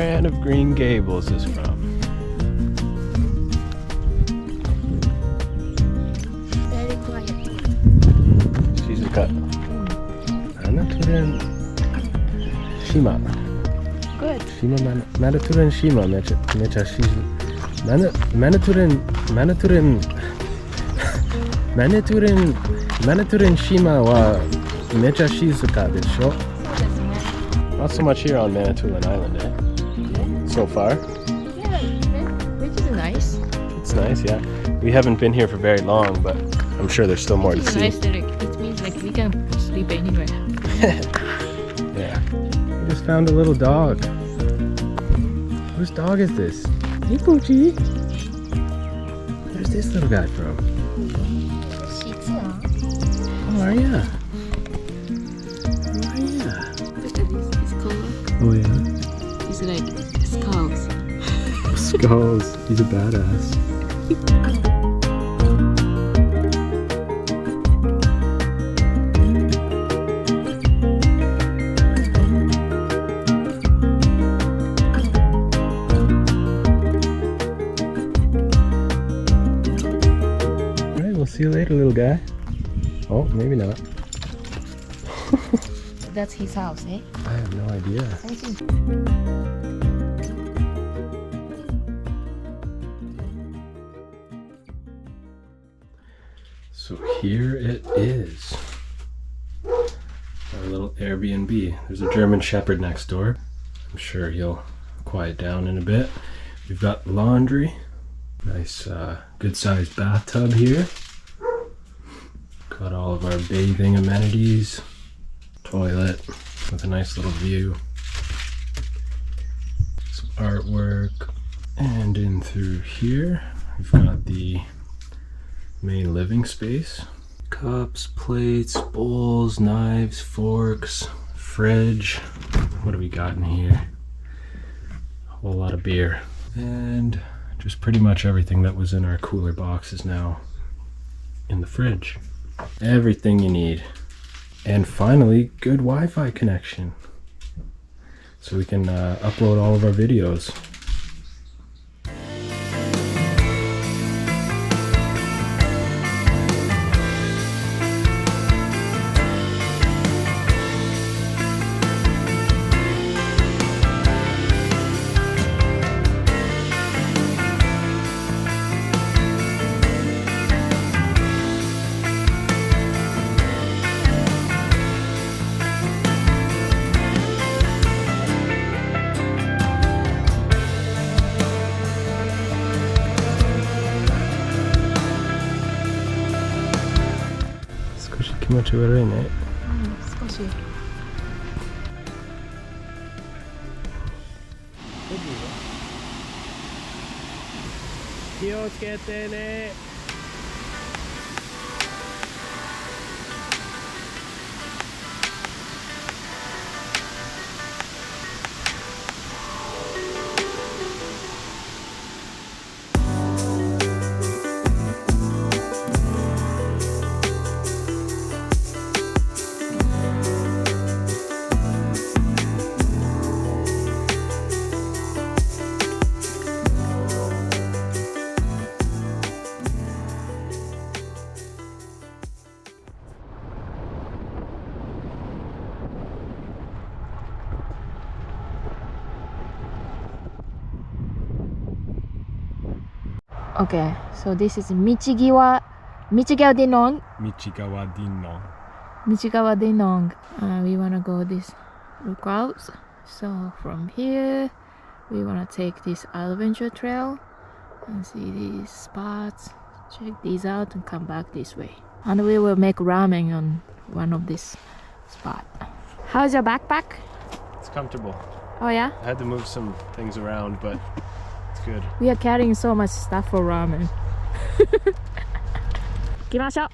brand of Green Gables is from. Very quiet. Shizuka. Manitoulin Shima. Good. Manitoulin Shima mecha shizu. Manitoulin Shima wa mecha shizuka desho. Not so much here on Manitoulin Island, eh? So far. Yeah, which is nice. It's nice, yeah. We haven't been here for very long, but I'm sure there's still more to It's see. nice that it means like we can sleep anywhere. Yeah. We just found a little dog. Whose dog is this? Hey, Poochie. Where's this little guy from? How are ya? How are ya? Look at this. His color. Oh yeah. It's like skulls. Skulls. He's a badass. Alright, we'll see you later, little guy. Oh, maybe not. That's his house, eh? I have no idea. I think. So here it is. Our little Airbnb. There's a German Shepherd next door. I'm sure he'll quiet down in a bit. We've got laundry. Nice good sized bathtub here. Got all of our bathing amenities. Toilet with a nice little view. Some artwork. And in through here, we've got the main living space. Cups, plates, bowls, knives, forks, fridge. What do we got in here? A whole lot of beer. And just pretty much everything that was in our cooler box is now in the fridge. Everything you need. And finally, good Wi-Fi connection. So we can upload all of our videos. Much悪いね。少し。気をつけてね。Okay, so this is Michigawa Dinong. Michigawa Dinong. Michigawa Dinong. We wanna go this lookout. So from here, we wanna take this adventure trail and see these spots. Check these out and come back this way. And we will make ramen on one of this spot. How's your backpack? It's comfortable. Oh yeah? I had to move some things around, but it's good. We are carrying so much stuff for ramen. 行きましょう。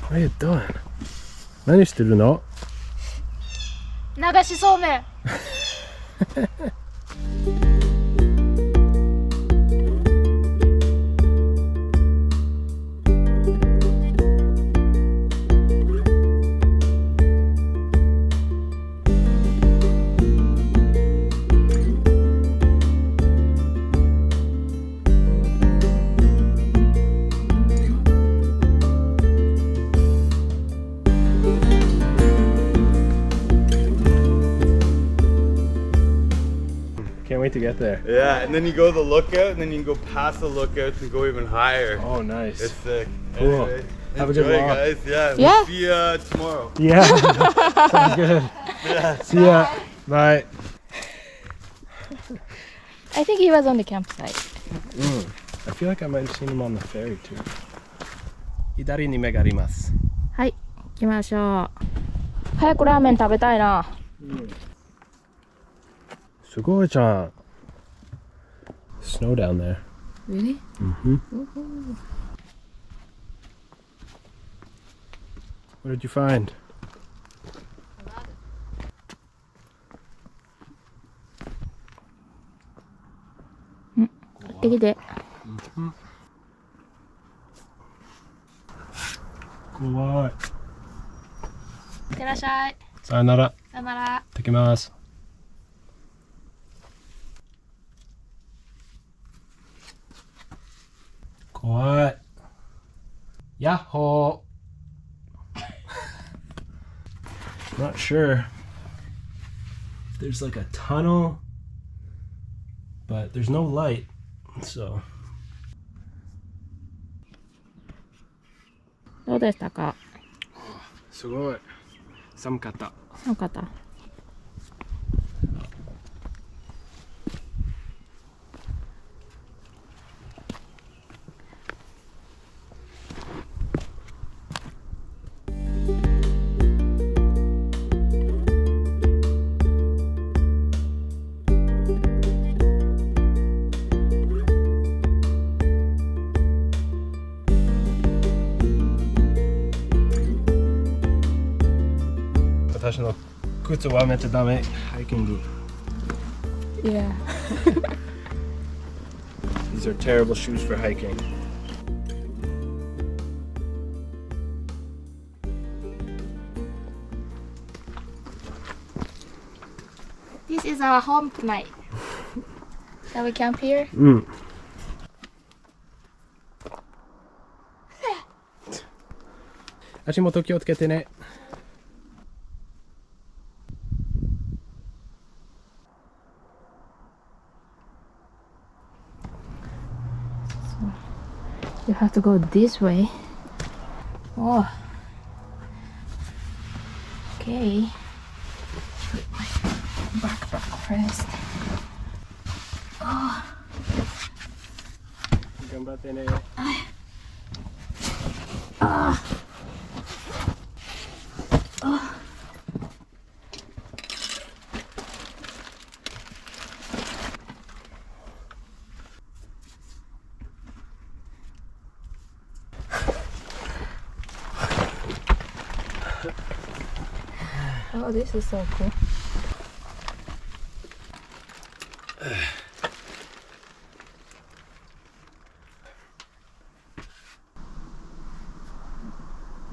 What are you doing? 何してるの？流しそうめん。wait to get there. Yeah, and then you go to the lookout, and then you can go past the lookout and go even higher. Oh, nice. It's sick. Cool. Anyway, Have a good enjoy, walk. guys. Yeah. Yeah. We'll see you tomorrow. Yeah. Sounds good. Yeah. See ya. Bye. I think he was on the campsite. I feel like I might have seen him on the ferry too. 左に目があります。はい、行きましょう。早くラーメン食べたいな。すごいじゃん。Snow down there. Really? Mm-hmm. What did you find? Take it. 怖い。いってらっしゃい。さよなら。さよなら。行ってきます。怖い。ヤッホー。Not sure. There's like a tunnel, but there's no light, so. どうでしたか？すごい。寒かった。寒かった。私の靴はめっちゃダメ。ハイキング。Yeah. These are terrible shoes for hiking. This is our home tonight. Shall we camp here? うん。足元気をつけてね。You have to go this way. Oh. Okay. Put my backpack first. Oh. 頑張ってね。Ah. Oh. Oh, this is so cool.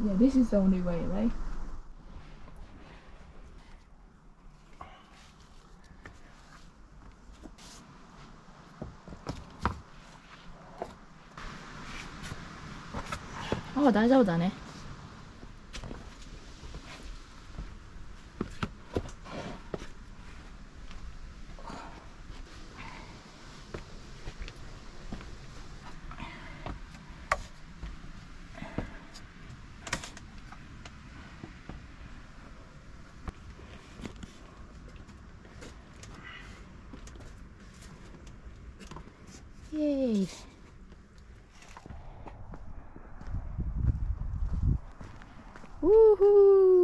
Yeah, this is the only way, right? Oh, 大丈夫だね。Yay. Woohoo!